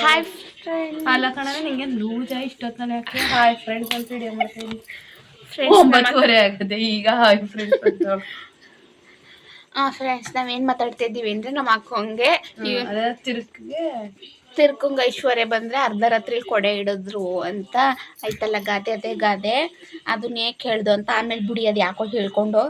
Hi friends. ಅಲ್ಲ ಕಣರೆ ನಿಂಗೆ loose ಆಗಿ ಇಷ್ಟೊತ್ತಲ್ಲ ಯಾಕೆ ಹಾಯ್ ಫ್ರೆಂಡ್ಸ್ ಅಂತ ವಿಡಿಯೋ ಮಾಡ್ತಾ ಇದ್ದೀನಿ. ಫ್ರೆಂಡ್ಸ್ 9:30 ಆಗದೆ ಈಗ ಹಾಯ್ ಫ್ರೆಂಡ್ಸ್ ಅಂತ. ಫ್ರೆಂಡ್ಸ್ ನಾವೇನು ಮಾತಾಡ್ತಾ ಇದ್ದೀವಿ ಅಂದರೆ ನಮ್ಮ ಅಕ್ಕಂಗೆ ಅದೇ ತಿರ್ಕಂಗೆ ಐಶ್ವರ್ಯ ಬಂದರೆ ಅರ್ಧ ರಾತ್ರಿ ಕೊಡೆ ಹಿಡಿದ್ರು ಅಂತ ಆಯ್ತಲ್ಲ ಗಾದೆ, ಅದೇ ಗಾದೆ ಅದನ್ನೇ ಕೇಳ್ದು ಅಂತ. ಆಮೇಲೆ ಬಿಡಿ ಅದು ಯಾಕೋ ಹೇಳ್ಕೊಂಡು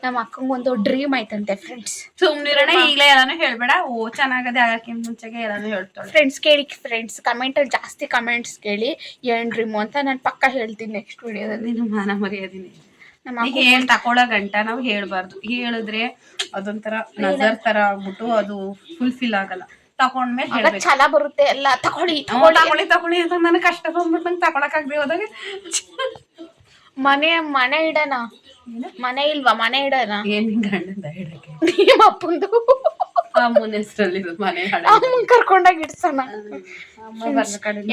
ನಮ್ಮ ಅಕ್ಕಂಗೆ ಒಂದು ಡ್ರೀಮ್ ಆಯ್ತಂತೆ ಫ್ರೆಂಡ್ಸ್. ಸುಮ್ಮನಿರೋಣ, ಈಗಲೇ ಎಲ್ಲಾನು ಹೇಳ್ಬೇಡ. ಚೆನ್ನಾಗದೆ ಆಗಕ್ಕಿಂತ ಮುಂಚೆಗೆ ಎಲ್ಲಾನು ಹೇಳ್ತಾಳೆ. ಫ್ರೆಂಡ್ಸ್ ಕೇಳಿ ಫ್ರೆಂಡ್ಸ್, ಕಮೆಂಟಲ್ಲಿ ಜಾಸ್ತಿ ಕಮೆಂಟ್ಸ್ ಕೇಳಿ ಏನು ಡ್ರೀಮು ಅಂತ ನಾನು ಪಕ್ಕ ಹೇಳ್ತೀನಿ ನೆಕ್ಸ್ಟ್ ವಿಡಿಯೋದಲ್ಲಿ. ನೀನು ಮಾನ ಮರ್ಯಾದಿನಿ ಹೇಳಿ ತಕೊಳ್ಳೋ ಗಂಟ ನಾವು ಹೇಳ್ಬಾರ್ದು. ಹೇಳಿದ್ರೆ ಅದೊಂಥರ ನಜರ್ ತರ ಆಗ್ಬಿಟ್ಟು ಅದು ಫುಲ್ಫಿಲ್ ಆಗಲ್ಲ. ತಕೊಂಡ್ಮೇಲೆ ಹೇಳ್ಬೇಕು, ಛಲ ಬರುತ್ತೆ ಎಲ್ಲ. ತಗೊಳ್ಳಿ ಅಂತ ನನಗೆ ಕಷ್ಟ ಬಂದ್ಬಿಟ್ಟು ನಂಗೆ ತಗೊಳಕ್ ಆಗದೆ ಹೋದಾಗ ಮನೆ ಇಡೋಣ. ಮನೆ ಇಲ್ವಾ? ಮನೆ ಇಡೋಣ. ಏನ್ ಗಂಡಂದ ಇಡಕ್ಕೆ ನಿಮ್ಮ ಅಪ್ಪಂದು ಅಮ್ಮನ ಹೆಸರಲ್ಲಿ ಮನೆ ಅಮ್ಮನ್ ಕರ್ಕೊಂಡಾಗ ಇಡ್ಸೋಣ.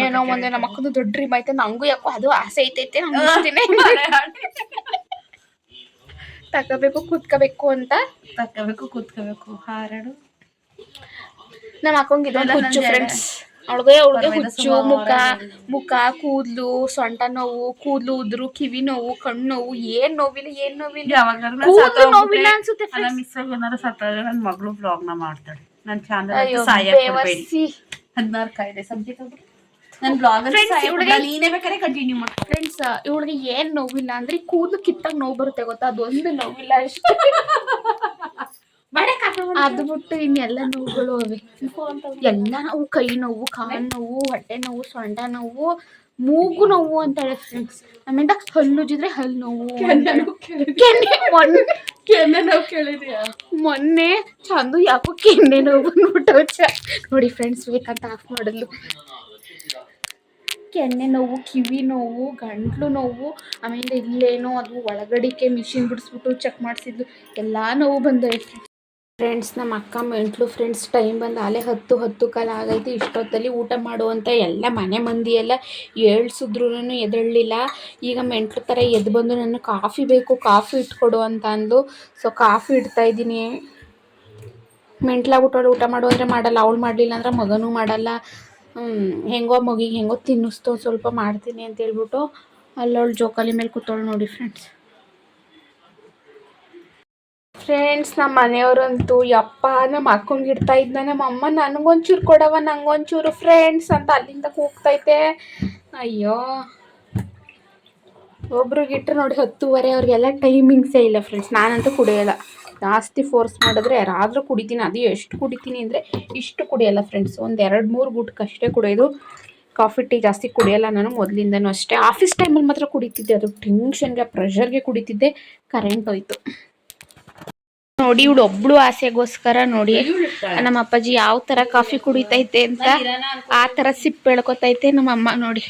ಏನೋ ಮುಂದೆ ನಮ್ಮ ಅಕ್ಕಂದು ದೊಡ್ಡ ಡ್ರೀಮ್ ಐತೆ. ನಂಗೂ ಯಾಕೋ ಅದು ಆಸೆ ಐತೈತೆ. ತಗೋಬೇಕು ಕೂತ್ಕೋಬೇಕು ಅಂತ. ಕೂತ್ಕೋಬೇಕು ಹಾರಾಡು. ನಮ್ಮ ಅಕ್ಕಂಗೆ ಇದೊಂದು ಹುಚ್ಚು ಫ್ರೆಂಡ್ಸ್. ಅವಳಿಗೆ ಹುಚ್ಚು. ಮುಖ ಕೂದ್ಲು, ಸೊಂಟ ನೋವು, ಕೂದ್ಲು ಉದ್ರು, ಕಿವಿ ನೋವು, ಕಣ್ಣು ನೋವು. ಏನ್ ನೋವಿಲ್ಲ ನೋವಿಲ್ಲ ಅನ್ಸುತ್ತೆ. ಏನಾದ್ರು ಸತ್ತೋದ್ರೆ ನನ್ನ ಮಗಳು ಬ್ಲಾಗ್ ನ ಮಾಡ್ತಾಳೆ. ನನ್ನ ಚಾನಲ್ 16 ಕಾಯಿದೆ ಸಬ್ಜೆಕ್ಟ್ ನನ್ನ ಬ್ಲಾಗ್ ನೀನೇ ಬೇಕಾದ್ರೆ ಕಂಟಿನ್ಯೂ ಮಾಡಿ. ಫ್ರೆಂಡ್ಸ್ ಇವಳಿಗೆ ಏನ್ ನೋವಿಲ್ಲ ಅಂದ್ರೆ ಕೂದಲು ಕಿತ್ತಾಗ ನೋವು ಬರುತ್ತೆ ಗೊತ್ತಾ, ಅದೊಂದು ನೋವಿಲ್ಲ ಅಷ್ಟೇ. ಅದು ಬಿಟ್ಟು ಇನ್ನೆಲ್ಲ ನೋವುಗಳು ಅವೆ. ಎಲ್ಲ ನೋವು, ಕೈ ನೋವು, ಕಾಲು ನೋವು, ಹೊಟ್ಟೆ ನೋವು, ಸೊಂಟ ನೋವು, ಮೂಗು ನೋವು ಅಂತಾಳೆ ಫ್ರೆಂಡ್ಸ್. ಆಮೇಲೆ ಹಲ್ಲುಜಿದ್ರೆ ಹಲ್ಲು ನೋವು. ಮೊನ್ನೆ ಚಂದು ಯಾಕೋ ಕೆನ್ನೆ ನೋವು ಬಂದ್ಬಿಟ್ಟು ನೋಡಿ ಫ್ರೆಂಡ್ಸ್, ಬೇಕಂತ ಆಫ್ ಮಾಡಲು. ಕೆನ್ನೆ ನೋವು, ಕಿವಿ ನೋವು, ಗಂಟ್ಲು ನೋವು, ಆಮೇಲೆ ಇಲ್ಲೇನೋ ಅದು ಒಳಗಡಿಕೆ ಮಿಷಿನ್ ಬಿಡಿಸ್ಬಿಟ್ಟು ಚೆಕ್ ಮಾಡಿಸಿದ್ದು ಎಲ್ಲ ನೋವು ಬಂದವೆ ಫ್ರೆಂಡ್ಸ್. ನಮ್ಮ ಅಕ್ಕ ಮೆಂಟ್ಲು ಫ್ರೆಂಡ್ಸ್. ಟೈಮ್ ಬಂದು ಆಲೆ 10 ಕಾಲ ಆಗೈತಿ. ಇಷ್ಟೊತ್ತಲ್ಲಿ ಊಟ ಮಾಡುವಂಥ ಎಲ್ಲ ಮನೆ ಮಂದಿ ಎಲ್ಲ ಏಳ್ಸಿದ್ರು ಎದ್ದೇಳಲಿಲ್ಲ. ಈಗ ಮೆಂಟ್ಲು ಥರ ಎದ್ದು ಬಂದು ನಾನು ಕಾಫಿ ಬೇಕು, ಕಾಫಿ ಇಟ್ಕೊಡು ಅಂತ ಅಂದು. ಸೊ ಕಾಫಿ ಇಡ್ತಾ ಇದ್ದೀನಿ. ಮೆಂಟ್ಲಾಗ್ಬಿಟ್ಟವಳು. ಊಟ ಮಾಡು ಅಂದರೆ ಮಾಡಲ್ಲ, ಅವಳು ಮಾಡಲಿಲ್ಲ ಅಂದ್ರೆ ಮಗನೂ ಮಾಡಲ್ಲ. ಹೆಂಗೋ ಮಗಿಗೆ ಹೆಂಗೋ ತಿನ್ನಿಸ್ತೋ ಸ್ವಲ್ಪ ಮಾಡ್ತೀನಿ ಅಂತ ಹೇಳ್ಬಿಟ್ಟು ಅಲ್ಲವಳು ಜೋಕಾಲಿ ಮೇಲೆ ಕೂತವಳು ನೋಡಿ ಫ್ರೆಂಡ್ಸ್. ನಮ್ಮ ಮನೆಯವರಂತೂ ಯಪ್ಪ ನಮ್ಮ ಅಕ್ಕಂಗೆ ಇಡ್ತಾ ಇದ್ದ ನಮ್ಮ ಅಮ್ಮ ನನಗೊಂಚೂರು ಕೊಡವ, ನಂಗೊಂಚೂರು ಫ್ರೆಂಡ್ಸ್ ಅಂತ ಅಲ್ಲಿಂದ ಕೂಗ್ತೈತೆ. ಅಯ್ಯೋ, ಒಬ್ರಿಗೆ ಇಟ್ಟರೆ ನೋಡಿ 10:30. ಅವ್ರಿಗೆಲ್ಲ ಟೈಮಿಂಗ್ಸೇ ಇಲ್ಲ ಫ್ರೆಂಡ್ಸ್. ನಾನಂತೂ ಕುಡಿಯೋಲ್ಲ. ಜಾಸ್ತಿ ಫೋರ್ಸ್ ಮಾಡಿದ್ರೆ ಯಾರಾದರೂ ಕುಡಿತೀನಿ. ಅದು ಎಷ್ಟು ಕುಡಿತೀನಿ ಅಂದರೆ ಇಷ್ಟು ಕುಡಿಯೋಲ್ಲ ಫ್ರೆಂಡ್ಸ್. ಒಂದು 2-3 ಗುಟ್ಕಷ್ಟೇ ಕುಡಿಯೋದು. ಕಾಫಿ ಟೀ ಜಾಸ್ತಿ ಕುಡಿಯೋಲ್ಲ ನಾನು ಮೊದಲಿಂದನೂ ಅಷ್ಟೇ. ಆಫೀಸ್ ಟೈಮಲ್ಲಿ ಮಾತ್ರ ಕುಡಿತಿದ್ದೆ. ಅದು ಟೆನ್ಷನ್ಗೆ, ಪ್ರೆಷರ್ಗೆ ಕುಡಿತಿದ್ದೆ. ಕರೆಂಟ್ ಹೋಯ್ತು ನೋಡಿ. ಇವಳು ಒಬ್ಳು ಆಸೆಗೋಸ್ಕರ ನೋಡಿ ನಮ್ಮ ಅಪ್ಪಾಜಿ ಯಾವ ಥರ ಕಾಫಿ ಕುಡಿತೈತೆ ಅಂತ ಆ ಥರ ಸಿಪ್ಪು ಎಳ್ಕೊತೈತೆ ನಮ್ಮ ಅಮ್ಮ ನೋಡಿ.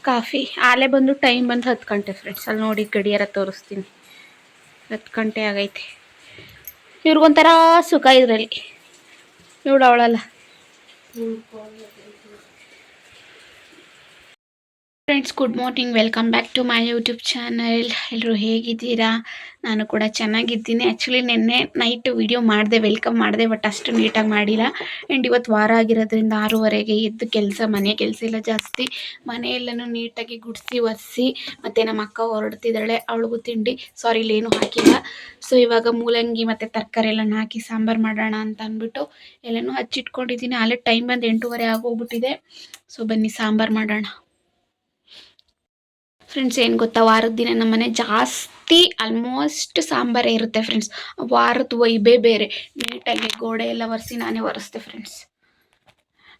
ಕಾಫಿ ಆಲೆ ಬಂದು ಟೈಮ್ ಬಂದು 10 ಗಂಟೆ ಫ್ರೆಂಡ್ಸ್. ಅಲ್ಲಿ ನೋಡಿ ಗಡಿಯಾರ ತೋರಿಸ್ತೀನಿ, 10 ಗಂಟೆ ಆಗೈತೆ. ಇವ್ರಿಗೊಂಥರ ಸುಖ ಇದರಲ್ಲಿ. ಇವಳು ಅವಳಲ್ಲ friends. Good morning, welcome back to my YouTube channel. ಎಲ್ಲರೂ ಹೇಗಿದ್ದೀರಾ? ನಾನು ಕೂಡ ಚೆನ್ನಾಗಿದ್ದೀನಿ. ಆ್ಯಕ್ಚುಲಿ ನಿನ್ನೆ ನೈಟ್ ವಿಡಿಯೋ ಮಾಡಿದೆ, ವೆಲ್ಕಮ್ ಮಾಡಿದೆ, ಬಟ್ ಅಷ್ಟು ನೀಟಾಗಿ ಮಾಡಿಲ್ಲ. ಆ್ಯಂಡ್ ಇವತ್ತು ವಾರ ಆಗಿರೋದ್ರಿಂದ 6:30ಗೆ ಎದ್ದು ಮನೆ ಕೆಲಸ ಎಲ್ಲ ಜಾಸ್ತಿ. ಮನೆಯೆಲ್ಲನೂ ನೀಟಾಗಿ ಗುಡಿಸಿ ಒರೆಸಿ, ಮತ್ತು ನಮ್ಮ ಅಕ್ಕ ಹೊರಡ್ತಿದ್ದಾಳೆ. ಅವಳಿಗೂ ತಿಂಡಿ ಇಲ್ಲೇನು ಹಾಕಿಲ್ಲ. ಸೊ ಇವಾಗ ಮೂಲಂಗಿ ಮತ್ತು ತರಕಾರಿ ಎಲ್ಲ ಹಾಕಿ ಸಾಂಬಾರು ಮಾಡೋಣ ಅಂತ ಅಂದ್ಬಿಟ್ಟು ಎಲ್ಲನೂ ಹಚ್ಚಿಟ್ಕೊಂಡಿದ್ದೀನಿ. ಅಲ್ಲೇ ಟೈಮ್ ಬಂದು 8:30 ಆಗೋಗ್ಬಿಟ್ಟಿದೆ. ಸೊ ಬನ್ನಿ ಸಾಂಬಾರು ಮಾಡೋಣ ಫ್ರೆಂಡ್ಸ್. ಏನು ಗೊತ್ತಾ, ವಾರದ ದಿನ ನಮ್ಮನೆ ಜಾಸ್ತಿ ಆಲ್ಮೋಸ್ಟ್ ಸಾಂಬಾರೇ ಇರುತ್ತೆ ಫ್ರೆಂಡ್ಸ್. ವಾರದ ವೈಬೇ ಬೇರೆ. ನೀಟಾಗಿ ಗೋಡೆ ಎಲ್ಲ ಒರೆಸಿ ನಾನೇ ಒರೆಸ್ದೆ ಫ್ರೆಂಡ್ಸ್.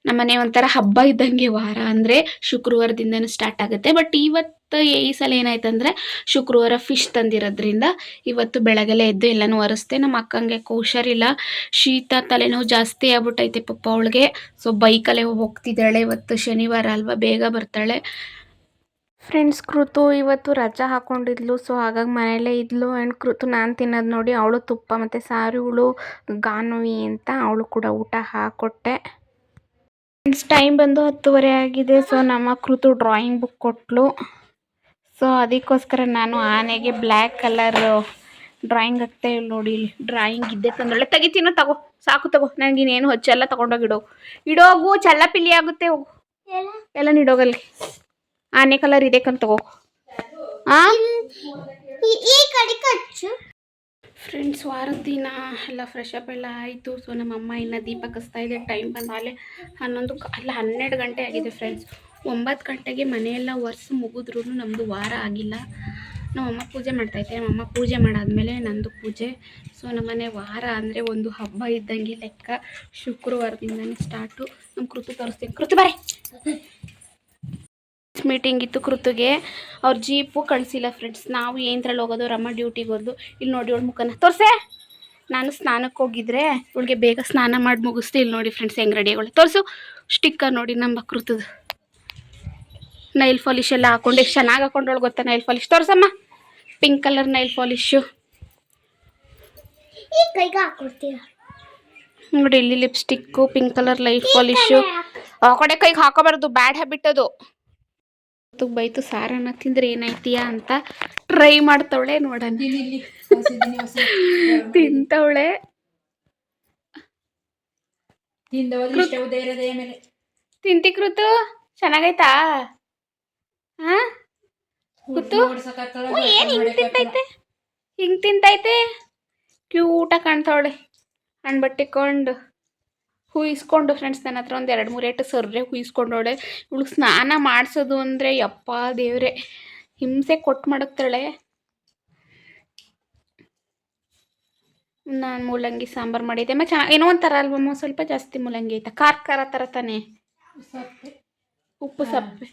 ನಮ್ಮನೆ ಒಂಥರ ಹಬ್ಬ ಇದ್ದಂಗೆ. ವಾರ ಅಂದರೆ ಶುಕ್ರವಾರದಿಂದನೂ ಸ್ಟಾರ್ಟ್ ಆಗುತ್ತೆ. ಬಟ್ ಈ ಸಲ ಏನಾಯ್ತಂದರೆ ಶುಕ್ರವಾರ ಫಿಶ್ ತಂದಿರೋದ್ರಿಂದ ಇವತ್ತು ಬೆಳಗ್ಗೆಲ್ಲ ಎದ್ದು ಎಲ್ಲನೂ ಒರೆಸ್ದೆ. ನಮ್ಮ ಅಕ್ಕಂಗೆ ಹುಷಾರಿಲ್ಲ, ಶೀತ, ತಲೆನೋವು ಜಾಸ್ತಿ ಆಗ್ಬಿಟ್ಟೈತೆ ಪಾಪ ಅವಳಿಗೆ. ಸೊ ಬೈಕಲ್ಲೇ ಹೋಗ್ತಿದ್ದಾಳೆ. ಇವತ್ತು ಶನಿವಾರ ಅಲ್ವಾ, ಬೇಗ ಬರ್ತಾಳೆ ಫ್ರೆಂಡ್ಸ್. ಕೃತು ಇವತ್ತು ರಜಾ ಹಾಕ್ಕೊಂಡಿದ್ಲು. ಸೊ ಹಾಗಾಗಿ ಮನೆಯಲ್ಲೇ ಇದ್ಲು. ಆ್ಯಂಡ್ ಕೃತು ನಾನು ತಿನ್ನೋದು ನೋಡಿ ಅವಳು ತುಪ್ಪ ಮತ್ತು ಸಾರು, ಇವಳು ಗಾನವಿ ಅಂತ ಅವಳು ಕೂಡ ಊಟ ಹಾಕ್ಕೊಟ್ಟೆ ಫ್ರೆಂಡ್ಸ್. ಟೈಮ್ ಬಂದು 10:30 ಆಗಿದೆ. ಸೊ ನಮ್ಮ ಕೃತು ಡ್ರಾಯಿಂಗ್ ಬುಕ್ ಕೊಟ್ಟಳು. ಸೊ ಅದಕ್ಕೋಸ್ಕರ ನಾನು ಆನೆಗೆ ಬ್ಲ್ಯಾಕ್ ಕಲರ್ ಡ್ರಾಯಿಂಗ್ ಹಾಕ್ತಾ ನೋಡಿ. ಡ್ರಾಯಿಂಗ್ ಇದ್ದೆ ತಂದೊಳ್ಳೆ ತೆಗಿತೀನೋ ತಗೋ ಸಾಕು ತಗೋ, ನನಗೆ ಇನ್ನೇನು ಹೊಚ್ಚೆಲ್ಲ ತಗೊಂಡೋಗಿ ಇಡೋಗು, ಚೆಲ್ಲ ಪಿಲ್ಲಿ ಆಗುತ್ತೆ. ಹೋಗು ಎಲ್ಲ ನೀಡೋಗಲ್ಲಿ. ಆನೆ ಕಲರ್ ಇದೆ ಕಂತ ತಗೋ. ಫ್ರೆಂಡ್ಸ್, ವಾರದ ದಿನ ಎಲ್ಲ ಫ್ರೆಶ್ ಅಪ್ ಎಲ್ಲ ಆಯಿತು. ಸೊ ನಮ್ಮಮ್ಮ ಇನ್ನು ದೀಪ ಕಸ್ತಾ ಇದೆ. ಟೈಮ್ ಬಂದಾಗಲೇ 12 ಗಂಟೆ ಆಗಿದೆ ಫ್ರೆಂಡ್ಸ್. 9 ಗಂಟೆಗೆ ಮನೆಯೆಲ್ಲ ಒರೆಸಿ ಮುಗಿದ್ರೂ ನಮ್ಮದು ವಾರ ಆಗಿಲ್ಲ. ನಮ್ಮಮ್ಮ ಪೂಜೆ ಮಾಡ್ತಾಯಿದ್ದೆ. ನಮ್ಮಮ್ಮ ಪೂಜೆ ಮಾಡಾದ್ಮೇಲೆ ನಂದು ಪೂಜೆ. ಸೊ ನಮ್ಮನೆ ವಾರ ಅಂದರೆ ಒಂದು ಹಬ್ಬ ಇದ್ದಂಗೆ ಲೆಕ್ಕ. ಶುಕ್ರವಾರದಿಂದನೇ ಸ್ಟಾರ್ಟು. ನಮ್ಮ ಕೃತು ತೋರಿಸ್ತೀನಿ. ಕೃತು ಬಾರೆ. ಮೀಟಿಂಗ್ ಇತ್ತು ಕೃತುಗೆ. ಅವ್ರ ಜೀಪು ಕಳಿಸಿಲ್ಲ ಫ್ರೆಂಡ್ಸ್. ನಾವು ಏನ್ರಲ್ಲಿ ಹೋಗೋದು, ರಮ್ಮ ಡ್ಯೂಟಿಗೆ ಹೋದ್ದು. ಇಲ್ಲಿ ನೋಡಿ ಇವಳು ಮುಖನ ತೋರಿಸೆ. ನಾನು ಸ್ನಾನಕ್ಕೆ ಹೋಗಿದ್ರೆ ಇವಳಿಗೆ ಬೇಗ ಸ್ನಾನ ಮಾಡಿ ಮುಗಿಸ್ತು. ಇಲ್ಲಿ ನೋಡಿ ಫ್ರೆಂಡ್ಸ್ ಹೆಂಗೆ ರೆಡಿ ಆಗೋಳೆ. ತೋರಿಸು ಸ್ಟಿಕ್ಕರ್ ನೋಡಿ ನಮ್ಮ ಕೃತದು. ನೈಲ್ ಪಾಲಿಶ್ ಎಲ್ಲ ಹಾಕೊಂಡು ಎಷ್ಟು ಚೆನ್ನಾಗಿ ಹಾಕೊಂಡವಳು ಗೊತ್ತಾ ನೈಲ್ ಪಾಲಿಶ್. ತೋರಿಸಮ್ಮ, ಪಿಂಕ್ ಕಲರ್ ನೈಲ್ ಪಾಲಿಶು ನೋಡಿ. ಇಲ್ಲಿ lipstick, pink colour nail polish. ಆ ಕಡೆ ಕೈಗೆ ಹಾಕೋಬಾರ್ದು, ಬ್ಯಾಡ್ ಹ್ಯಾಬಿಟ್ ಅದು. ಬೈತು ಸಾರನ್ನ ತಿಂದ್ರೆ ಏನಾಯ್ತೀಯಾ ಅಂತ ಟ್ರೈ ಮಾಡ್ತವಳೆ. ನೋಡೋಣ. ತಿಂತವಳೆ. ತಿಂತಿ ಕೃತು? ಚೆನ್ನಾಗೈತಾ? ಕೂತು ಏನು ಹಿಂಗೆ ತಿಂತೈತೆ. ಕ್ಯೂಟಾಗಿ ಕಾಣ್ತಾವಳೆ. ಹಣ್ಬಟ್ಟಿಕೊಂಡು ಹುಯಿಸ್ಕೊಂಡು ಫ್ರೆಂಡ್ಸ್. ನನ್ನ ಹತ್ರ ಒಂದು 2-3 ಏಟು ಸರ್ರೆ ಹುಯಿಸ್ಕೊಂಡವಳೆ. ಇವಳಿಗೆ ಸ್ನಾನ ಮಾಡಿಸೋದು ಅಂದರೆ ಯಪ್ಪ ದೇವ್ರೆ ಹಿಂಸೆ ಕೊಟ್ಟು ಮಡಗ್ತಾಳೆ. ನಾನು ಮೂಲಂಗಿ ಸಾಂಬಾರು ಮಾಡಿದ್ದೆ. ಮತ್ತೆ ಚೆನ್ನಾಗಿ ಏನೋ ಒಂಥರ ಅಲ್ವಮ್ಮ, ಸ್ವಲ್ಪ ಜಾಸ್ತಿ ಮೂಲಂಗಿ ಐತಾ? ಖಾರ ಥರ ತಾನೇ? ಉಪ್ಪು ಸಪ್ಪೆ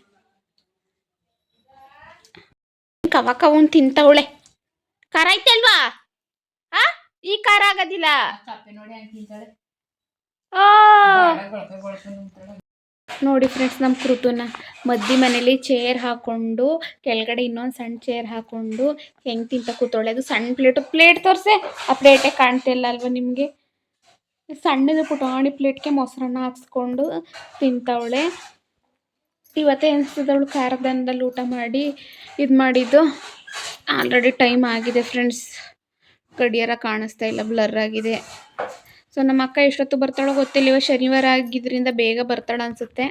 ಕವನ್ ತಿಂತವಳೆ. ಖಾರ ಐತೆ ಅಲ್ವಾ? ಈ ಖಾರ ಆಗೋದಿಲ್ಲ. ನೋಡಿ ಫ್ರೆಂಡ್ಸ್, ನಮ್ಮ ಕೃತುನ ಮದ್ದಿ ಮನೇಲಿ ಚೇರ್ ಹಾಕೊಂಡು ಕೆಳಗಡೆ ಇನ್ನೊಂದು ಸಣ್ಣ ಚೇರ್ ಹಾಕೊಂಡು ಹೆಂಗೆ ತಿಂತ ಕೂತವಳೆ. ಅದು ಸಣ್ಣ ಪ್ಲೇಟ್ ತೋರಿಸೆ. ಆ ಪ್ಲೇಟೇ ಕಾಣ್ತಿಲ್ಲ ಅಲ್ವಾ ನಿಮಗೆ? ಸಣ್ಣದು ಪುಟಾಣಿ ಪ್ಲೇಟ್ಗೆ ಮೊಸರನ್ನ ಹಾಕ್ಸ್ಕೊಂಡು ತಿಂತವಳೆ. ಇವತ್ತೇ ಅನಿಸ್ತದವಳು ಖಾರದಂದಲ್ಲಿ ಊಟ ಮಾಡಿ ಇದು ಮಾಡಿದ್ದು. ಆಲ್ರೆಡಿ ಟೈಮ್ ಆಗಿದೆ ಫ್ರೆಂಡ್ಸ್. ಗಡಿಯಾರ ಕಾಣಿಸ್ತಾ ಇಲ್ಲ, ಬ್ಲರ್ ಆಗಿದೆ. ಸೊ ನಮ್ಮ ಅಕ್ಕ ಎಷ್ಟೊತ್ತು ಬರ್ತಾಳೋ ಗೊತ್ತಿಲ್ಲ. ಇವಾಗ ಶನಿವಾರ ಆಗಿದ್ದರಿಂದ ಬೇಗ ಬರ್ತಾಳೆ ಅನಿಸುತ್ತೆ.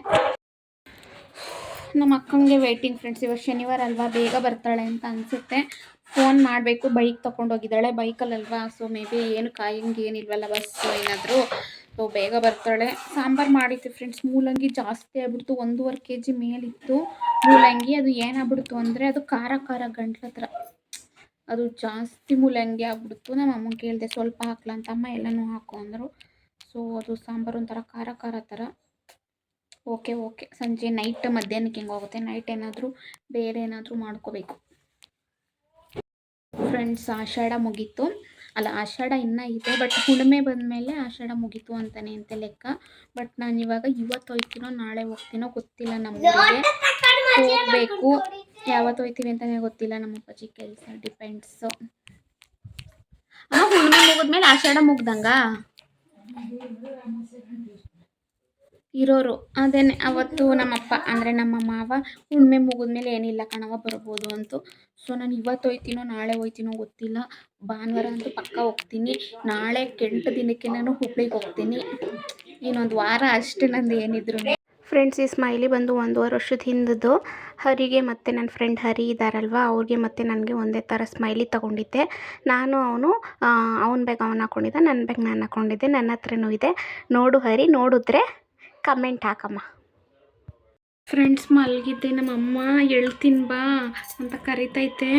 ನಮ್ಮ ಅಕ್ಕಂಗೆ ವೇಟಿಂಗ್ ಫ್ರೆಂಡ್ಸ್. ಇವಾಗ ಶನಿವಾರ ಅಲ್ವಾ, ಬೇಗ ಬರ್ತಾಳೆ ಅಂತ ಅನಿಸುತ್ತೆ. ಫೋನ್ ಮಾಡಬೇಕು. ಬೈಕ್ ತೊಗೊಂಡೋಗಿದ್ದಾಳೆ, ಬೈಕಲ್ಲಲ್ವಾ. ಸೊ ಮೇ ಬಿ ಏನು ಕಾಯಂಗೆ ಏನಿಲ್ವಲ್ಲ, ಬಸ್ಸು ಏನಾದರೂ. ಸೊ ಬೇಗ ಬರ್ತಾಳೆ. ಸಾಂಬಾರು ಮಾಡಿತ್ತು ಫ್ರೆಂಡ್ಸ್. ಮೂಲಂಗಿ ಜಾಸ್ತಿ ಆಗ್ಬಿಡ್ತು. 1.5 kg ಮೇಲಿತ್ತು ಮೂಲಂಗಿ. ಅದು ಏನಾಗ್ಬಿಡ್ತು ಅಂದರೆ ಅದು ಖಾರ ಗಂಟ್ಲ ಹತ್ರ ಅದು ಜಾಸ್ತಿ ಮೂಲಂಗಿ ಆಗ್ಬಿಡ್ತು. ನಮ್ಮ ಅಮ್ಮಂಗೆ ಕೇಳಿದೆ ಸ್ವಲ್ಪ ಹಾಕ್ಲಾ ಅಂತ. ಅಮ್ಮ ಎಲ್ಲನೂ ಹಾಕು ಅಂದರು. ಸೊ ಅದು ಸಾಂಬಾರು ಒಂಥರ ಖಾರ ಥರ. ಓಕೆ ಸಂಜೆ ನೈಟ್ ಮಧ್ಯಾಹ್ನಕ್ಕೆ ಹೆಂಗೆ ಹೋಗುತ್ತೆ. ನೈಟ್ ಏನಾದರೂ ಬೇರೆ ಏನಾದರೂ ಮಾಡ್ಕೋಬೇಕು ಫ್ರೆಂಡ್ಸ್. ಆಷಾಢ ಮುಗೀತು. ಅಲ್ಲ, ಆಷಾಢ ಇನ್ನೂ ಇದೆ, ಬಟ್ ಹುಣ್ಣಿಮೆ ಬಂದಮೇಲೆ ಆಷಾಢ ಮುಗೀತು ಅಂತಲೇ ಅಂತ ಲೆಕ್ಕ. ಬಟ್ ನಾನು ಇವತ್ತು ಹೋಗ್ತೀನೋ ನಾಳೆ ಹೋಗ್ತೀನೋ ಗೊತ್ತಿಲ್ಲ. ನಮ್ಮೂರಿಗೆ ಹೋಗಬೇಕು. ಯಾವತ್ತು ಹೋಗ್ತೀವಿ ಅಂತಲೇ ಗೊತ್ತಿಲ್ಲ. ನಮ್ಮ ಅಪ್ಪಾಜಿ ಕೆಲಸ ಡಿಪೆಂಡ್ಸು. ಹುಣ್ಣಿಮೆ ಮುಗಿದ್ಮೇಲೆ ಆಷಾಢ ಮುಗ್ದಂಗ ಇರೋರು. ಅದೇನೆ ಅವತ್ತು ನಮ್ಮಪ್ಪ ಅಂದರೆ ನಮ್ಮ ಮಾವ ಹುಣ್ಣಿಮೆ ಮುಗಿದ್ಮೇಲೆ ಏನಿಲ್ಲ ಕಣವ ಬರ್ಬೋದು ಅಂತು. ಸೊ ನಾನು ಇವತ್ತು ಹೋಗ್ತೀನೋ ನಾಳೆ ಹೋಗ್ತೀನೋ ಗೊತ್ತಿಲ್ಲ. ಭಾನುವಾರ ಅಂತೂ ಪಕ್ಕ ಹೋಗ್ತೀನಿ. ನಾಳೆ 8 ದಿನಕ್ಕೆ ನಾನು ಹುಬ್ಳಿಗೆ ಹೋಗ್ತೀನಿ. ಇನ್ನೊಂದು ವಾರ ಅಷ್ಟೇ ನಂದು ಏನಿದ್ರು. ಫ್ರೆಂಡ್ಸ್, ಈ ಸ್ಮೈಲಿ ಬಂದು 1.5 ವರ್ಷದ ಹಿಂದದ್ದು. ಹರಿಗೆ ಮತ್ತು ನನ್ನ ಫ್ರೆಂಡ್ ಹರಿ ಇದ್ದಾರಲ್ವ, ಅವ್ರಿಗೆ ಮತ್ತು ನನಗೆ ಒಂದೇ ಥರ ಸ್ಮೈಲಿ ತೊಗೊಂಡಿದ್ದೆ. ನಾನು ಅವನ ಬ್ಯಾಗ್ ಅವನು ಹಾಕ್ಕೊಂಡಿದ್ದೆ, ನನ್ನ ಬ್ಯಾಗ್ ನಾನು ಹಾಕ್ಕೊಂಡಿದ್ದೆ. ನನ್ನ ಹತ್ರನೂ ಇದೆ. ನೋಡು ಹರಿ, ನೋಡಿದ್ರೆ ಕಮೆಂಟ್ ಹಾಕಮ್ಮ. ಫ್ರೆಂಡ್ಸ್, ಮಲಗಿದ್ದೆ. ನಮ್ಮಮ್ಮ ಹೇಳ್ತೀನಿ ಬಾ ಅಂತ ಕರಿತೈತೆ.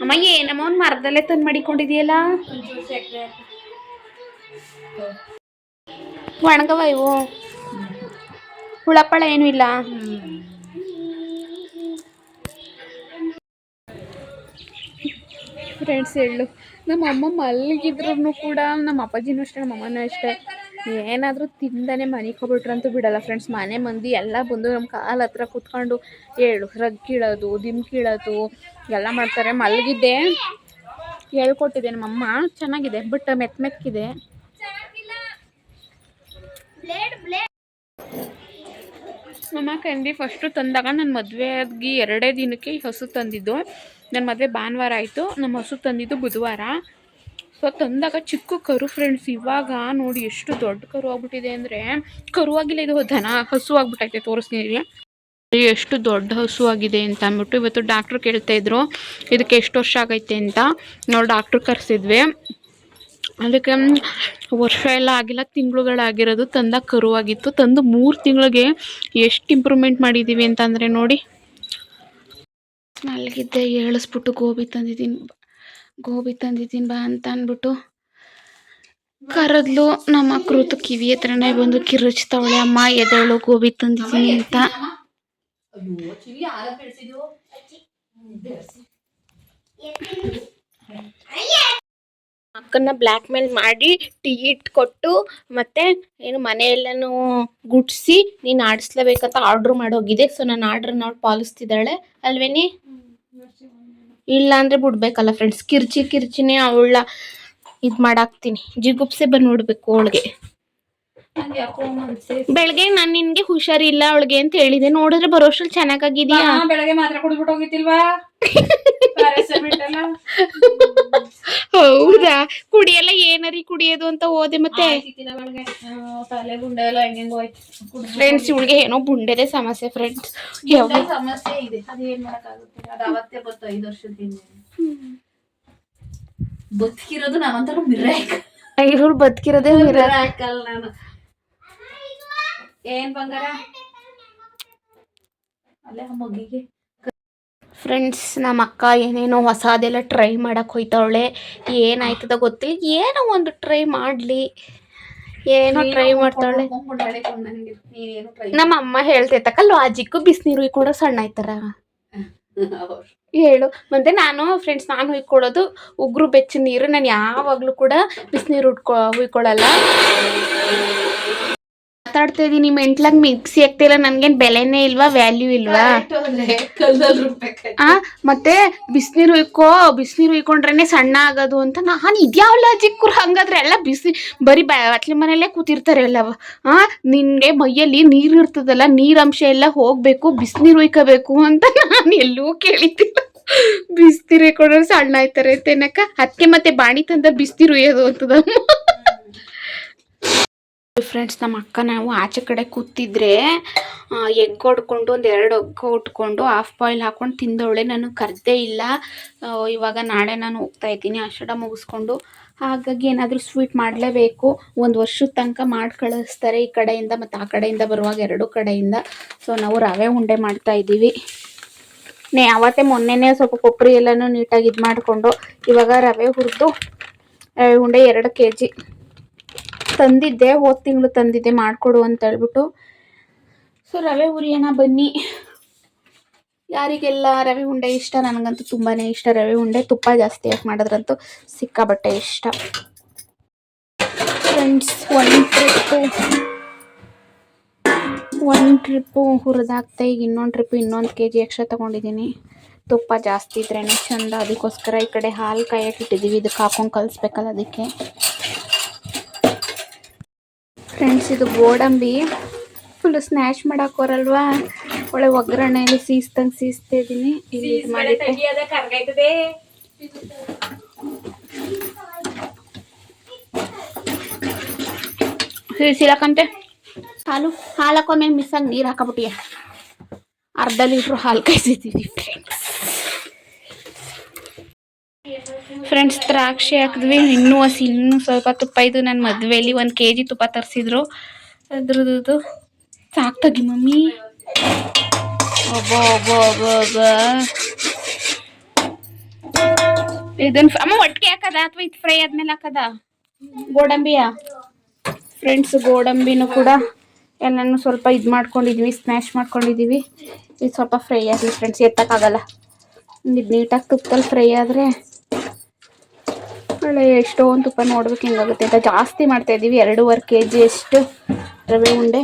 ಅಮ್ಮ ಏನಮ್ಮ ಒಂದು ಮರದಲ್ಲೇ ತಂದು ಮಾಡಿಕೊಂಡಿದೆಯಲ್ಲ. ಒಣಗವ ಇವು, ಹುಳಪ್ಪಳ ಏನೂ ಇಲ್ಲ. ಫ್ರೆಂಡ್ಸ್, ಹೇಳು ನಮ್ಮ ಅಮ್ಮ ಮಲಗಿದ್ರು ಕೂಡ, ನಮ್ಮ ಅಪ್ಪಾಜಿನೂ ಅಷ್ಟೇ, ನಮ್ಮ ಅಮ್ಮನೂ ಅಷ್ಟೇ, ಏನಾದರೂ ತಿಂದಾನೆ ಮನಿಕೊಬಿಟ್ರಂತೂ ಬಿಡಲ್ಲ ಫ್ರೆಂಡ್ಸ್. ಮನೆ ಮಂದಿ ಎಲ್ಲ ಬಂದು ನಮ್ಮ ಕಾಲ ಹತ್ರ ಕೂತ್ಕೊಂಡು ರಗ್ಗಿಳೋದು, ದಿಮ್ಕಿಳೋದು ಎಲ್ಲ ಮಾಡ್ತಾರೆ. ಮಲಗಿದ್ದೆ, ಹೇಳ್ಕೊಟ್ಟಿದ್ದೆ ನಮ್ಮಮ್ಮ. ಚೆನ್ನಾಗಿದೆ, ಬಟ್ ಮೆತ್ತಗಿದೆ. ನಮ್ಮ ಕಂದಿ ಫಸ್ಟು ತಂದಾಗ ನನ್ನ ಮದುವೆ ಆಗಿ 2 ದಿನಕ್ಕೆ ಹಸು ತಂದಿದ್ದು. ನನ್ನ ಮದುವೆ ಭಾನುವಾರ ಆಯಿತು, ನಮ್ಮ ಹಸು ತಂದಿದ್ದು ಬುಧವಾರ. ಸೊ ತಂದಾಗ ಚಿಕ್ಕ ಕರು ಫ್ರೆಂಡ್ಸ್, ಇವಾಗ ನೋಡಿ ಎಷ್ಟು ದೊಡ್ಡ ಕರು ಆಗ್ಬಿಟ್ಟಿದೆ ಅಂದರೆ, ಕರುವಾಗಿಲ್ಲ ಇದು ದನ ಹಸು ಆಗ್ಬಿಟ್ಟೈತೆ. ತೋರಿಸ್ತೀನಿ ಎಷ್ಟು ದೊಡ್ಡ ಹಸು ಆಗಿದೆ ಅಂತ ಅಂದ್ಬಿಟ್ಟು. ಇವತ್ತು ಡಾಕ್ಟ್ರು ಕೇಳ್ತಾ ಇದ್ರು ಇದಕ್ಕೆ ಎಷ್ಟು ವರ್ಷ ಆಗೈತೆ ಅಂತ. ನಾವು ಡಾಕ್ಟ್ರು ಕರೆಸಿದ್ವಿ, ಅದಕ್ಕೆ ವರ್ಷ ಎಲ್ಲ ಆಗಿಲ್ಲ, ತಿಂಗಳುಗಳಾಗಿರೋದು. ತಂದಾಗ ಕರುವಾಗಿತ್ತು, ತಂದು 3 ತಿಂಗಳಿಗೆ ಎಷ್ಟು ಇಂಪ್ರೂವ್ಮೆಂಟ್ ಮಾಡಿದ್ದೀವಿ ಅಂತಂದರೆ ನೋಡಿ. ಮಲಗಿದ್ದೆ, ಏಳಿಸ್ಬಿಟ್ಟು ಗೋಬಿ ತಂದಿದ್ದೀನಿ ಬಾ ಅಂತ ಅಂದ್ಬಿಟ್ಟು ಕರೆದ್ಲು. ನಮ್ಮ ಕೃತು ಕಿವಿ ಹತ್ರನೇ ಬಂದು ಕಿರುಚ್ತವಳೆ, ಅಮ್ಮ ಎದಳು ಗೋಬಿ ತಂದಿದ್ದೀನಿ ಅಂತ. ಅಕ್ಕನ್ನ ಬ್ಲ್ಯಾಕ್ ಮೇಲ್ ಮಾಡಿ ಟೀ ಇಟ್ಕೊಟ್ಟು ಮತ್ತೆ ಏನು ಮನೆಯೆಲ್ಲನೂ ಗುಡ್ಸಿ ನೀನು ಆಡಿಸ್ಲೇಬೇಕಂತ ಆರ್ಡ್ರ್ ಮಾಡೋಗಿದೆ. ಸೊ ನಾನು ಆರ್ಡ್ರ್ ನೋಡಿ ಪಾಲಿಸ್ತಿದ್ದಾಳೆ ಅಲ್ವೇನಿ. ಇಲ್ಲ ಅಂದರೆ ಬಿಡ್ಬೇಕಲ್ಲ ಫ್ರೆಂಡ್ಸ್, ಕಿರ್ಚಿನೇ ಅವಳ ಇದು ಮಾಡಾಕ್ತೀನಿ. ಜಿಗುಪ್ಸೆ ಬಂದು ನೋಡ್ಬೇಕು ಅವಳಿಗೆ. ಬೆಳಗ್ಗೆ ನಾನು ನಿನ್ಗೆ ಹುಷಾರಿಲ್ಲ ಅವಳಿಗೆ ಅಂತ ಹೇಳಿದೆ, ನೋಡಿದ್ರೆ ಬರೋಷ್ಟ್ರಲ್ಲಿ ಚೆನ್ನಾಗಿದೆಯಾ. ಬೆಳಗ್ಗೆ ಮಾತ್ರ ಕುಡಿದ್ಬಿಟ್ಟು ಹೋಗಿತ್ತಿಲ್ವಾ? ಹೌದಾ, ಕುಡಿಯಲ್ಲ ಏನರಿ ಕುಡಿಯೋದು ಅಂತ ಹೋದೆ. ಮತ್ತೆ ತಲೆ ಗುಂಡೆ ಎಲ್ಲ ಹೆಂಗೆಂಗೋ ಆಯ್ತು ಫ್ರೆಂಡ್ಸ್, ಇವಳಿಗೆ ಏನೋ ಬುಂಡೆದೆ ಸಮಸ್ಯೆ ಫ್ರೆಂಡ್ಸ್. ಸಮಸ್ಯೆ ಇದೆ, ಅದು ಏನ್ ಮಾಡಕ್ಕಾಗುತ್ತೆ. ಅದು ಅವತ್ತೇ ಗೊತ್ತು 5 ವರ್ಷದಿಂದ ಬದುಕಿರೋದು ನಾವಂತರ ಮಿರಾಕಲ್. ಇವಳು ಬದುಕಿರೋದೇ ಮಿರಾಕಲ್. ನಾನು ಏನ್ ಬಂಗಾರ ಅಲ್ಲೇ ಮಗಿಗೆ. ಫ್ರೆಂಡ್ಸ್, ನಮ್ಮ ಅಕ್ಕ ಏನೇನೋ ಹೊಸದೆಲ್ಲ ಟ್ರೈ ಮಾಡಕ್ಕೆ ಹೋಯ್ತವಳೆ. ಏನಾಯ್ತದ ಗೊತ್ತಿಲ್ಲ, ಏನೋ ಒಂದು ಟ್ರೈ ಮಾಡಲಿ. ಏನೋ ಟ್ರೈ ಮಾಡ್ತಾವಳೆ. ನಮ್ಮ ಅಮ್ಮ ಹೇಳ್ತೈತಕ್ಕ ಲಾಜಿಕ್ಕು ಬಿಸಿನೀರು ಇಕ್ಕೊಂಡ್ರೆ ಸಣ್ಣ ಆಯ್ತಾರ ಹೇಳು. ಮತ್ತೆ ನಾನು ಫ್ರೆಂಡ್ಸ್, ನಾನು ಹುಯ್ಕೊಳ್ಳೋದು ಉಗುರು ಬೆಚ್ಚ ನೀರು. ನಾನು ಯಾವಾಗಲೂ ಕೂಡ ಬಿಸಿನೀರು ಹುಯ್ಕೊಳ್ಳಲ್ಲ. ಮಾತಾಡ್ತಾ ಇದ್ದೀನಿ, ಮೆಂಟ್ಲಾಗ ಮಿಕ್ಸಿ ಆಗ್ತಿಲ್ಲ. ನನ್ಗೇನು ಬೆಲೆನೇ ಇಲ್ವಾ, ವ್ಯಾಲ್ಯೂ ಇಲ್ವಾ? ಮತ್ತೆ ಬಿಸಿನೀರು ಇಕ್ಕೊಂಡ್ರೇನೆ ಸಣ್ಣ ಆಗೋದು ಅಂತ ನಾನು ಇದ್ಯಾವ ಲಾಜಿಕ್ ಹಂಗಾದ್ರೆ? ಎಲ್ಲ ಬರೀ ಅಟ್ಲಿ ಮನೆಯಲ್ಲೇ ಕೂತಿರ್ತಾರೆ ಎಲ್ಲ. ನಿನ್ಗೆ ಮೈಯಲ್ಲಿ ನೀರು ಇರ್ತದಲ್ಲ, ನೀರಂಶ ಎಲ್ಲ ಹೋಗ್ಬೇಕು, ಬಿಸಿನೀರು ಉಯ್ಕೋಬೇಕು ಅಂತ ನಾನು ಎಲ್ಲೂ ಕೇಳಿದ್ದಿಲ್ಲ. ಬಿಸಿನೀರು ಇಕ್ಕೊಂಡ್ರೆ ಸಣ್ಣ ಆಯ್ತಾರೆ ಅಂತೇನಕ್ಕ. ಅದಕ್ಕೆ ಮತ್ತೆ ಬಾಣಿ ತಂದ ಬಿಸಿನೀರು ಉಯ್ಯೋದು ಅಂತದಮ್ಮ. ಫ್ರೆಂಡ್ಸ್, ನಮ್ಮ ಅಕ್ಕ ನಾವು ಆಚೆ ಕಡೆ ಕೂತಿದ್ರೆ ಎಗ್ ಹೊಡ್ಕೊಂಡು 2 ಎಗ್ ಉಟ್ಕೊಂಡು ಹಾಫ್ ಬಾಯ್ಲ್ ಹಾಕೊಂಡು ತಿಂದವಳೆ. ನಾನು ಕರೆದೇ ಇಲ್ಲ. ಇವಾಗ ನಾಳೆ ನಾನು ಹೋಗ್ತಾ ಇದ್ದೀನಿ ಆಷಾಢ ಮುಗಿಸ್ಕೊಂಡು. ಹಾಗಾಗಿ ಏನಾದರೂ ಸ್ವೀಟ್ ಮಾಡಲೇಬೇಕು. 1 ವರ್ಷದ ತನಕ ಮಾಡಿ ಕಳಿಸ್ತಾರೆ ಈ ಕಡೆಯಿಂದ ಮತ್ತು ಆ ಕಡೆಯಿಂದ ಬರುವಾಗ 2 ಕಡೆಯಿಂದ. ಸೊ ನಾವು ರವೆ ಉಂಡೆ ಮಾಡ್ತಾ ಇದ್ದೀವಿ. ಮೊನ್ನೆನೇ ಸ್ವಲ್ಪ ಕೊಬ್ಬರಿ ಎಲ್ಲನೂ ನೀಟಾಗಿ ಇದು ಮಾಡಿಕೊಂಡು ಇವಾಗ ರವೆ ಹುರಿದು ರವೆ ಉಂಡೆ 2 kg ತಂದಿದ್ದೆ. ಹೋದ ತಿಂಗಳು ತಂದಿದ್ದೆ, ಮಾಡಿಕೊಡು ಅಂತ ಹೇಳ್ಬಿಟ್ಟು. ಸೊ ರವೆ ಹುರಿಯೋಣ ಬನ್ನಿ. ಯಾರಿಗೆಲ್ಲ ರವೆ ಉಂಡೆ ಇಷ್ಟ? ನನಗಂತೂ ತುಂಬಾ ಇಷ್ಟ ರವೆ ಉಂಡೆ. ತುಪ್ಪ ಜಾಸ್ತಿ ಹಾಕಿ ಮಾಡಿದ್ರಂತೂ ಸಿಕ್ಕಾಬಟ್ಟೆ ಇಷ್ಟ. ಫ್ರೆಂಡ್ಸ್, ಒಂದು ಟ್ರಿಪ್ಪು ಹುರಿದಾಕ್ತೆ. ಈಗ ಇನ್ನೊಂದು ಟ್ರಿಪ್ಪು 1 kg ಎಕ್ಸ್ಟ್ರಾ ತೊಗೊಂಡಿದ್ದೀನಿ. ತುಪ್ಪ ಜಾಸ್ತಿ ಇದ್ರೇ ಚೆಂದ. ಅದಕ್ಕೋಸ್ಕರ ಈ ಕಡೆ ಹಾಲು ಕಾಯಕ್ಕೆ ಇಟ್ಟಿದ್ದೀವಿ. ಇದಕ್ಕೆ ಹಾಕೊಂಡು ಕಲಿಸ್ಬೇಕಲ್ಲ, ಅದಕ್ಕೆ. ಫ್ರೆಂಡ್ಸ್, ಇದು ಗೋಡಂಬಿ ಫುಲ್ ಸ್ನ್ಯಾಶ್ ಮಾಡಕ್ಕೆ ಬರಲ್ವಾ, ಒಳ್ಳೆ ಒಗ್ಗರಣೆಯಲ್ಲಿ ಸೀಸ್ದಂಗೆ ಸೀಸ್ತಾ ಇದ್ದೀನಿ. ಇಲ್ಲಿ ಮಾಡಿದ್ದೆ ಸೀಸಿಲಕ್ಕಂತೆ ಹಾಲು ಹಾಕೊಂಡ್ಮೇಲೆ ಮಿಸ್ಸಾಗಿ ನೀರು ಹಾಕಬಿಟ್ಟಿಯ. ಅರ್ಧ ಲೀಟ್ರ್ ಹಾಲು ಕಾಯಿಸಿದ್ದೀವಿ ಫ್ರೆಂಡ್ಸ್. ದ್ರಾಕ್ಷಿ ಹಾಕಿದ್ವಿ, ಇನ್ನೂ ಸ್ವಲ್ಪ ತುಪ್ಪ. ಇದು ನನ್ನ ಮದುವೆಯಲ್ಲಿ 1 kg ತುಪ್ಪ ತರಿಸಿದ್ರು. ಅದ್ರದ್ದು ಸಾಕ್ತಾಗಿ ಮಮ್ಮಿ. ಇದನ್ನ ಅಮ್ಮ ಒಟ್ಟಿಗೆ ಹಾಕದ ಅಥವಾ ಇದು ಫ್ರೈ ಆದ್ಮೇಲೆ ಹಾಕದ ಗೋಡಂಬಿಯ? ಫ್ರೆಂಡ್ಸ್, ಗೋಡಂಬಿನೂ ಕೂಡ ಎಲ್ಲನೂ ಸ್ವಲ್ಪ ಇದು ಮಾಡ್ಕೊಂಡಿದ್ದೀವಿ, ಸ್ಮ್ಯಾಶ್ ಮಾಡ್ಕೊಂಡಿದ್ದೀವಿ. ಇದು ಸ್ವಲ್ಪ ಫ್ರೈ ಆಗಲಿ ಫ್ರೆಂಡ್ಸ್, ಎತ್ತಕ್ಕಾಗಲ್ಲ. ಇದು ನೀಟಾಗಿ ತುಪ್ಪದಲ್ಲಿ ಫ್ರೈ ಆದರೆ ಒಳ್ಳೆ ಎಷ್ಟೊಂದು ತುಪ್ಪ ನೋಡ್ಬೇಕು ಹೆಂಗಾಗುತ್ತೆ ಅಂತ ಜಾಸ್ತಿ ಮಾಡ್ತಾ ಇದ್ದೀವಿ. 2.5 kg ಅಷ್ಟು ರವೆ ಉಂಡೆ.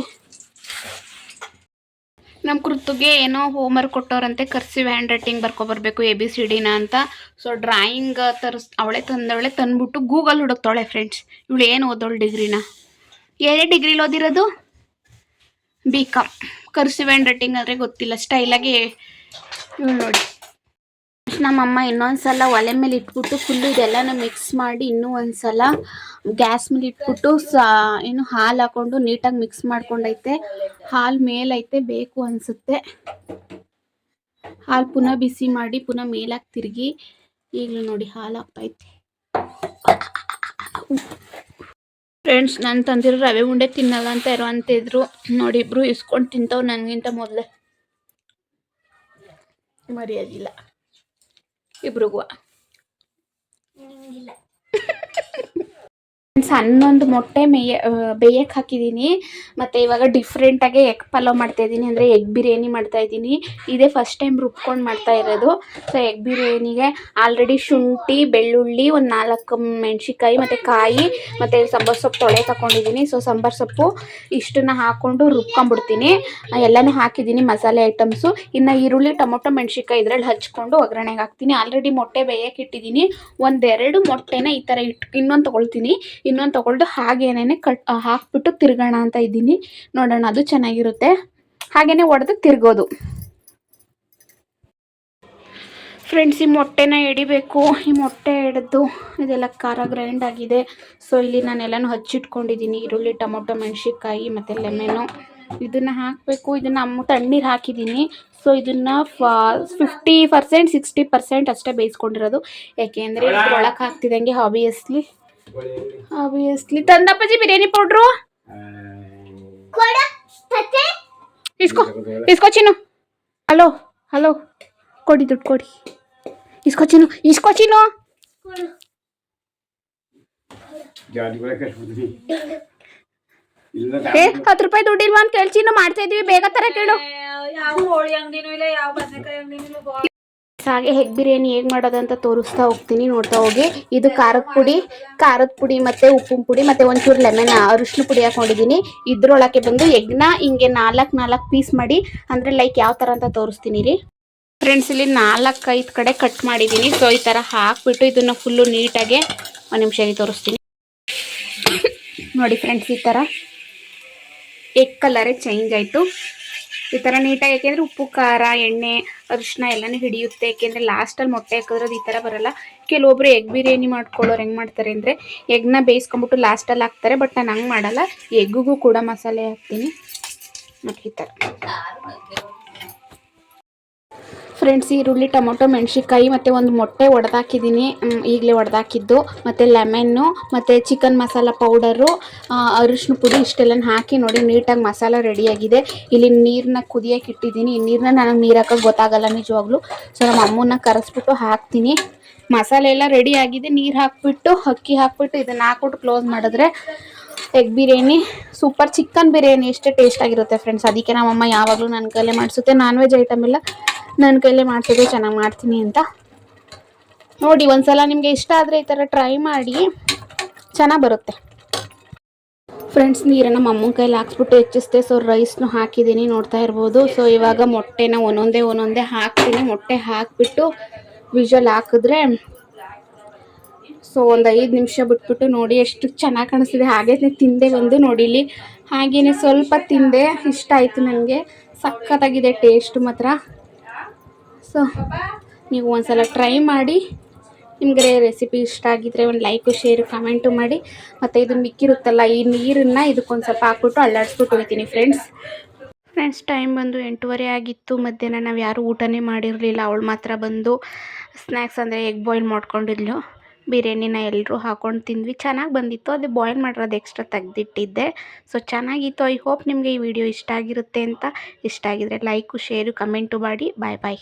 ನಮ್ಮ ಕೃತಿಗೆ ಏನೋ ಹೋಮ್ವರ್ಕ್ ಕೊಟ್ಟವ್ರಂತೆ, ಕರ್ಸಿವ್ ಹ್ಯಾಂಡ್ ರೈಟಿಂಗ್ ಬರ್ಕೊಬರ್ಬೇಕು ABCDನ ಅಂತ. ಸೊ ಡ್ರಾಯಿಂಗ್ ಅವಳೇ ತಂದ್ಬಿಟ್ಟು ಗೂಗಲ್ ಹುಡುಕ್ತಾಳೆ ಫ್ರೆಂಡ್ಸ್. ಇವಳು ಏನು ಓದೋಳು ಡಿಗ್ರಿನ? 7 ಡಿಗ್ರಿಲಿ ಓದಿರೋದು BCom. ಕರ್ಸಿವ್ ಹ್ಯಾಂಡ್ ರೈಟಿಂಗ್ ಆದರೆ ಗೊತ್ತಿಲ್ಲ. ಸ್ಟೈಲಾಗಿ ಇವಳು ನೋಡಿ ನಮ್ಮಮ್ಮ ಇನ್ನೊಂದ್ಸಲ ಒಲೆ ಮೇಲೆ ಇಟ್ಬಿಟ್ಟು ಫುಲ್ಲು ಇದೆಲ್ಲನೂ ಮಿಕ್ಸ್ ಮಾಡಿ ಇನ್ನೂ ಒಂದ್ಸಲ ಗ್ಯಾಸ್ ಮೇಲೆ ಇಟ್ಬಿಟ್ಟು ಏನು ಹಾಲು ಹಾಕೊಂಡು ನೀಟಾಗಿ ಮಿಕ್ಸ್ ಮಾಡ್ಕೊಂಡೈತೆ. ಹಾಲು ಮೇಲೈತೆ ಬೇಕು ಅನಿಸುತ್ತೆ. ಹಾಲು ಪುನಃ ಬಿಸಿ ಮಾಡಿ ಪುನಃ ಮೇಲಾಗಿ ತಿರುಗಿ ಈಗಲೂ ನೋಡಿ ಹಾಲು ಹಾಕ್ತೈತೆ. ಫ್ರೆಂಡ್ಸ್, ನಾನು ತಂದಿರೋ ರವೆ ಉಂಡೆ ತಿನ್ನಲ್ಲ ಅಂತ ಇರೋ ಅಂತಿದ್ರು. ನೋಡಿ ಇಬ್ರು ಇಸ್ಕೊಂಡು ತಿಂತಾವ್ ನನಗಿಂತ ಮೊದಲೇ. ಮರ್ಯಾದಿಲ್ಲ ಇಬ್ರಿಗೂ. ಸಣ್ಣೊಂದು ಮೊಟ್ಟೆ ಬೇಯಕ್ಕೆ ಹಾಕಿದ್ದೀನಿ. ಮತ್ತು ಇವಾಗ ಡಿಫ್ರೆಂಟಾಗಿ ಎಗ್ ಪಲಾವ್ ಮಾಡ್ತಾಯಿದ್ದೀನಿ, ಅಂದರೆ ಎಗ್ ಬಿರಿಯಾನಿ ಮಾಡ್ತಾಯಿದ್ದೀನಿ. ಇದೇ ಫಸ್ಟ್ ಟೈಮ್ ರುಬ್ಕೊಂಡು ಮಾಡ್ತಾ ಇರೋದು. ಸೊ ಎಗ್ ಬಿರಿಯಾನಿಗೆ ಆಲ್ರೆಡಿ ಶುಂಠಿ, ಬೆಳ್ಳುಳ್ಳಿ, ಒಂದು 4 ಮೆಣಸಿನ್ಕಾಯಿ ಮತ್ತು ಕಾಯಿ ಮತ್ತು ಸಾಂಬಾರು ಸೊಪ್ಪು ತೊಳೆ ತಗೊಂಡಿದ್ದೀನಿ. ಸೊ ಸಾಂಬಾರು ಸೊಪ್ಪು ಇಷ್ಟನ್ನು ಹಾಕ್ಕೊಂಡು ರುಬ್ಕೊಂಡ್ಬಿಡ್ತೀನಿ. ಎಲ್ಲನೂ ಹಾಕಿದ್ದೀನಿ ಮಸಾಲೆ ಐಟಮ್ಸು. ಇನ್ನು ಈರುಳ್ಳಿ, ಟೊಮೊಟೊ, ಮೆಣಸಿನ್ಕಾಯಿ ಇದರಲ್ಲಿ ಹಚ್ಕೊಂಡು ಒಗ್ಗರಣೆಗೆ ಹಾಕ್ತೀನಿ. ಆಲ್ರೆಡಿ ಮೊಟ್ಟೆ ಬೇಯಕ್ಕೆ ಇಟ್ಟಿದ್ದೀನಿ. 1-2 ಮೊಟ್ಟೆನ ಈ ಥರ ಇನ್ನೊಂದು ತೊಗೊಳ್ತೀನಿ. ಇನ್ನೊಂದು ತೊಗೊಳ್ದು ಹಾಗೇನೇ ಹಾಕ್ಬಿಟ್ಟು ತಿರ್ಗೋಣ ಅಂತ ಇದ್ದೀನಿ. ನೋಡೋಣ, ಅದು ಚೆನ್ನಾಗಿರುತ್ತೆ. ಹಾಗೇನೆ ಒಡೆದು ತಿರ್ಗೋದು. ಫ್ರೆಂಡ್ಸ್, ಈ ಮೊಟ್ಟೆನ ಹಿಡಿಬೇಕು. ಈ ಮೊಟ್ಟೆ ಹಿಡಿದು ಇದೆಲ್ಲ ಖಾರ ಗ್ರೈಂಡ್ ಆಗಿದೆ. ಸೊ ಇಲ್ಲಿ ನಾನೆಲ್ಲನೂ ಹಚ್ಚಿಟ್ಕೊಂಡಿದ್ದೀನಿ. ಈರುಳ್ಳಿ, ಟೊಮೊಟೊ, ಮೆಣಸಿನ್ಕಾಯಿ ಮತ್ತು ಲೆಮನ್ನು ಇದನ್ನು ಹಾಕಬೇಕು. ಇದನ್ನು ತಣ್ಣೀರು ಹಾಕಿದ್ದೀನಿ. ಸೊ ಇದನ್ನು 50% 60% ಅಷ್ಟೇ ಬೇಯಿಸ್ಕೊಂಡಿರೋದು. ಯಾಕೆಂದರೆ ಒಳಗೆ ಹಾಕ್ತಿದ್ದಂಗೆ ಆಬ್ವಿಯಸ್ಲಿ ತಂದಪ್ಪಾಜಿ ಬಿರಿಯಾನಿ ಪೌಡ್ರು ಇಸ್ಕೋ ಚಿನ್ನು. ಹಲೋ ಕೊಡಿ, ದುಡ್ಡು ಕೊಡಿ. ಇಸ್ಕೋ ಚಿನ್ನು. 10 ರೂಪಾಯಿ ದುಡ್ಡಿಲ್ವಾ ಅಂತ ಕೇಳ್ಚಿನ್ನು. ಮಾಡ್ತಾ ಇದೀವಿ, ಬೇಗ ತರ ಕೇಳು. ಹಾಗೆ ಎಗ್ ಬಿರಿಯಾನಿ ಹೇಗೆ ಮಾಡೋದಂತ ತೋರಿಸ್ತಾ ಹೋಗ್ತೀನಿ, ನೋಡ್ತಾ ಹೋಗಿ. ಇದು ಖಾರದ ಪುಡಿ ಮತ್ತು ಉಪ್ಪಿನ ಪುಡಿ ಮತ್ತು ಒಂಚೂರು ಲೆಮನ್ ಅರಿಶಿನ ಪುಡಿ ಹಾಕೊಂಡಿದ್ದೀನಿ. ಇದ್ರೊಳಗೆ ಬಂದು ಎಗ್ನ ಹಿಂಗೆ 4 ಪೀಸ್ ಮಾಡಿ, ಅಂದರೆ ಲೈಕ್ ಯಾವ ಥರ ಅಂತ ತೋರಿಸ್ತೀನಿ ರೀ ಫ್ರೆಂಡ್ಸ್. ಇಲ್ಲಿ 4-5 ಕಡೆ ಕಟ್ ಮಾಡಿದ್ದೀನಿ. ಸೊ ಈ ಥರ ಹಾಕ್ಬಿಟ್ಟು ಇದನ್ನು ಫುಲ್ಲು ನೀಟಾಗಿ ಒಂದು ನಿಮಿಷ ತೋರಿಸ್ತೀನಿ. ನೋಡಿ ಫ್ರೆಂಡ್ಸ್, ಈ ಥರ ಎಗ್ ಕಲರೇ ಚೇಂಜ್ ಆಯಿತು. ಈ ಥರ ನೀಟಾಗಿ, ಯಾಕೆಂದರೆ ಉಪ್ಪು, ಖಾರ, ಎಣ್ಣೆ, ಅರಿಶಿನ ಎಲ್ಲನೂ ಹಿಡಿಯುತ್ತೆ. ಯಾಕೆಂದರೆ ಲಾಸ್ಟಲ್ಲಿ ಮೊಟ್ಟೆ ಹಾಕಿದ್ರದ್ದು ಈ ಥರ ಬರೋಲ್ಲ. ಕೆಲವೊಬ್ರು ಎಗ್ ಬಿರಿಯಾನಿ ಮಾಡ್ಕೊಳ್ಳೋರು ಹೆಂಗೆ ಮಾಡ್ತಾರೆ ಅಂದರೆ ಎಗ್ನ ಬೇಯಿಸ್ಕೊಂಬಿಟ್ಟು ಲಾಸ್ಟಲ್ಲಿ ಹಾಕ್ತಾರೆ. ಬಟ್ ನಾನು ಹಂಗೆ ಮಾಡಲ್ಲ. ಎಗ್ಗಿಗೂ ಕೂಡ ಮಸಾಲೆ ಹಾಕ್ತೀನಿ. ಮತ್ತು ಈ ಥರ ಫ್ರೆಂಡ್ಸ್, ಈರುಳ್ಳಿ, ಟೊಮೊಟೊ, ಮೆಣಸಿನ್ಕಾಯಿ ಮತ್ತು ಒಂದು ಮೊಟ್ಟೆ ಒಡೆದಾಕಿದ್ದೀನಿ, ಈಗಲೇ ಒಡೆದಾಕಿದ್ದು. ಮತ್ತು ಲೆಮನ್ನು ಮತ್ತು ಚಿಕನ್ ಮಸಾಲ ಪೌಡರು, ಅರಿಶಿನ ಪುಡಿ ಇಷ್ಟೆಲ್ಲ ಹಾಕಿ ನೋಡಿ ನೀಟಾಗಿ ಮಸಾಲ ರೆಡಿಯಾಗಿದೆ. ಇಲ್ಲಿ ನೀರನ್ನ ಕುದಿಯೋಕೆ ಇಟ್ಟಿದ್ದೀನಿ. ಈ ನೀರನ್ನ ನನಗೆ ನೀರು ಹಾಕೋಕೆ ಗೊತ್ತಾಗಲ್ಲ ನಿಜವಾಗ್ಲೂ. ಸೊ ನಮ್ಮ ಅಮ್ಮನ್ನ ಕರೆಸ್ಬಿಟ್ಟು ಹಾಕ್ತೀನಿ. ಮಸಾಲೆ ಎಲ್ಲ ರೆಡಿ ಆಗಿದೆ. ನೀರು ಹಾಕ್ಬಿಟ್ಟು ಅಕ್ಕಿ ಹಾಕ್ಬಿಟ್ಟು ಇದನ್ನು ಹಾಕ್ಬಿಟ್ಟು ಕ್ಲೋಸ್ ಮಾಡಿದ್ರೆ egg biryani super. Chicken biryani ಎಷ್ಟೇ ಟೇಸ್ಟ್ ಆಗಿರುತ್ತೆ ಫ್ರೆಂಡ್ಸ್. ಅದಕ್ಕೆ ನಮ್ಮಮ್ಮ ಯಾವಾಗಲೂ ನನ್ನ ಕೈಲೇ ಮಾಡಿಸುತ್ತೆ. ನಾನ್ ವೆಜ್ ಐಟಮ್ ಎಲ್ಲ ನನ್ನ ಕೈಲೇ ಮಾಡ್ತಿದ್ದೆ, ಚೆನ್ನಾಗಿ ಮಾಡ್ತೀನಿ ಅಂತ. ನೋಡಿ, ಒಂದ್ಸಲ ನಿಮಗೆ ಇಷ್ಟ ಆದರೆ ಈ ಥರ ಟ್ರೈ ಮಾಡಿ, ಚೆನ್ನಾಗಿ ಬರುತ್ತೆ ಫ್ರೆಂಡ್ಸ್. ನೀರನ್ನು ಅಮ್ಮನ ಕೈಲಿ ಹಾಕ್ಸ್ಬಿಟ್ಟು ಹೆಚ್ಚಿಸ್ದೆ. ಸೊ ರೈಸ್ನು ಹಾಕಿದ್ದೀನಿ, ನೋಡ್ತಾ ಇರ್ಬೋದು. ಸೊ ಇವಾಗ ಮೊಟ್ಟೆನ ಒಂದೊಂದೇ ಹಾಕ್ತೀನಿ. ಮೊಟ್ಟೆ ಹಾಕಿಬಿಟ್ಟು ವಿಷಲ್ ಹಾಕಿದ್ರೆ ಸೊ ಒಂದು 5 ನಿಮಿಷ ಬಿಟ್ಬಿಟ್ಟು ನೋಡಿ ಎಷ್ಟು ಚೆನ್ನಾಗಿ ಕಾಣಿಸ್ತಿದೆ. ಹಾಗೇ ತಿಂದೆ ಬಂದು ನೋಡಿ, ಇಲ್ಲಿ ಹಾಗೇ ಸ್ವಲ್ಪ ತಿಂದೆ. ಇಷ್ಟ ಆಯಿತು ನನಗೆ, ಸಖತ್ತಾಗಿದೆ ಟೇಸ್ಟು ಮಾತ್ರ. ಸೊ ನೀವು ಒಂದ್ಸಲ ಟ್ರೈ ಮಾಡಿ. ನಿಮಗೆ ರೆಸಿಪಿ ಇಷ್ಟ ಆಗಿದ್ರೆ ಒಂದು ಲೈಕು, ಶೇರು, ಕಮೆಂಟು ಮಾಡಿ. ಮತ್ತು ಇದು ಮಿಕ್ಕಿರುತ್ತಲ್ಲ ಈ ನೀರನ್ನು ಇದಕ್ಕೊಂದು ಸ್ವಲ್ಪ ಹಾಕ್ಬಿಟ್ಟು ಅಲ್ಲಾಡಿಸ್ಬಿಟ್ಟು ಹೋಗ್ತೀನಿ ಫ್ರೆಂಡ್ಸ್. ಟೈಮ್ ಬಂದು 8:30 ಆಗಿತ್ತು. ಮಧ್ಯಾಹ್ನ ನಾವು ಯಾರೂ ಊಟನೇ ಮಾಡಿರಲಿಲ್ಲ. ಅವಳು ಮಾತ್ರ ಬಂದು ಸ್ನ್ಯಾಕ್ಸ್ ಅಂದರೆ ಎಗ್ ಬಾಯ್ಲ್ ಮಾಡ್ಕೊಂಡಿದ್ಲು. ಬಿರಿಯಾನಿನ ಎಲ್ಲರೂ ಹಾಕೊಂಡು ತಿಂದ್ವಿ. ಚೆನ್ನಾಗಿ ಬಂದಿತ್ತು. ಅದು ಬಾಯ್ಲ್ ಮಾಡಿರೋದು ಎಕ್ಸ್ಟ್ರಾ ತೆಗೆದಿಟ್ಟಿದ್ದೆ. ಸೊ ಚೆನ್ನಾಗಿತ್ತು. ಐ ಹೋಪ್ ನಿಮಗೆ ಈ ವಿಡಿಯೋ ಇಷ್ಟ ಆಗಿರುತ್ತೆ ಅಂತ. ಇಷ್ಟ ಆಗಿದ್ರೆ ಲೈಕು, ಶೇರು, ಕಮೆಂಟು ಮಾಡಿ. ಬಾಯ್.